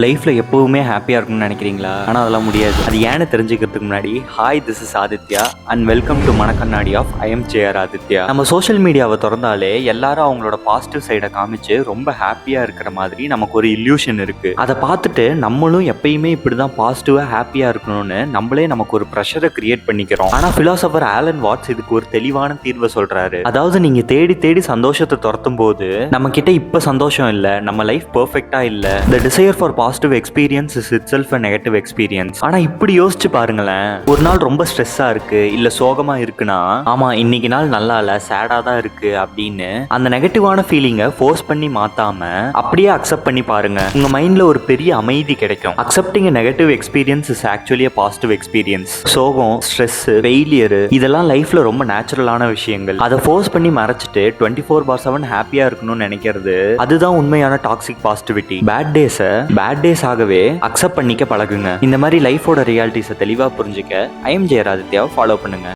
லைஃப்ல எப்பவுமே ஹாப்பியா இருக்கணும்னு நினைக்கிறீங்களா? ஆனா அதெல்லாம் முடியாது. அது ஏன்னு தெரிஞ்சுக்கிறதுக்கு முன்னாடி hi, this is Aditya and welcome to Manakkannadi of IM JR Aditya. நம்ம சோஷியல் மீடியாவை திறந்தாலே எல்லாரும் அவங்களோட பாசிட்டிவ் சைடை காமிச்சு ரொம்ப ஹாப்பியா இருக்கிற மாதிரி நமக்கு ஒரு இல்யூஷன் இருக்கு. அதை பார்த்துட்டு நம்மளும் எப்பயுமே இப்படிதான் பாசிட்டிவா ஹாப்பியா இருக்கணும்னு நம்மளே நமக்கு ஒரு ப்ரெஷரை கிரியேட் பண்ணிக்கிறோம். ஆனா பிலாசபர் ஆலன் வாட்ஸ் இதுக்கு ஒரு தெளிவான தீர்வை சொல்றாரு. அதாவது நீங்க தேடி தேடி சந்தோஷத்தை துரத்தும் போது நம்ம கிட்ட இப்ப சந்தோஷம் இல்ல, நம்ம லைஃப் பெர்ஃபெக்ட்டா இல்ல. The desire for positive experience is itself a negative experience. ஆனா இப்படி யோசிச்சு பாருங்களேன், ஒரு நாள் ரொம்ப ஸ்ட்ரெஸ்ஸா இருக்கு இல்ல சோகமா இருக்குன்னா, ஆமா இன்னைக்கு நாள் நல்லா இல்ல, சேடா தான் இருக்கு அப்படின்னு அந்த நெகட்டிவான ஃபீலிங்கை ஃபோர்ஸ் பண்ணி மாத்தாம அப்படியே அக்செப்ட் பண்ணி பாருங்க. உங்க மைண்ட்ல ஒரு பெரிய அமைதி கிடைக்கும். Accepting a negative experience is actually a positive experience. சோகம், ஸ்ட்ரெஸ், ஃபெயிலியர் இதெல்லாம் லைஃப்ல ரொம்ப நேச்சுரலான விஷயங்கள். அதை ஃபோர்ஸ் பண்ணி மறைச்சிட்டு 24/7 ஹாப்பியா இருக்கணும்னு நினைக்கிறது அதுதான் உண்மையான டாக்ஸிக் பாசிட்டிவிட்டி. பேட் டேஸ் ஆகவே அக்செப்ட் பண்ணிக்க பழகுங்க. இந்த மாதிரி லைஃபோட ரியாலிட்டிஸை தெளிவா புரிஞ்சுக்க ஐஎம் ஜேஆர் ஆதித்யாவை ஃபாலோ பண்ணுங்க.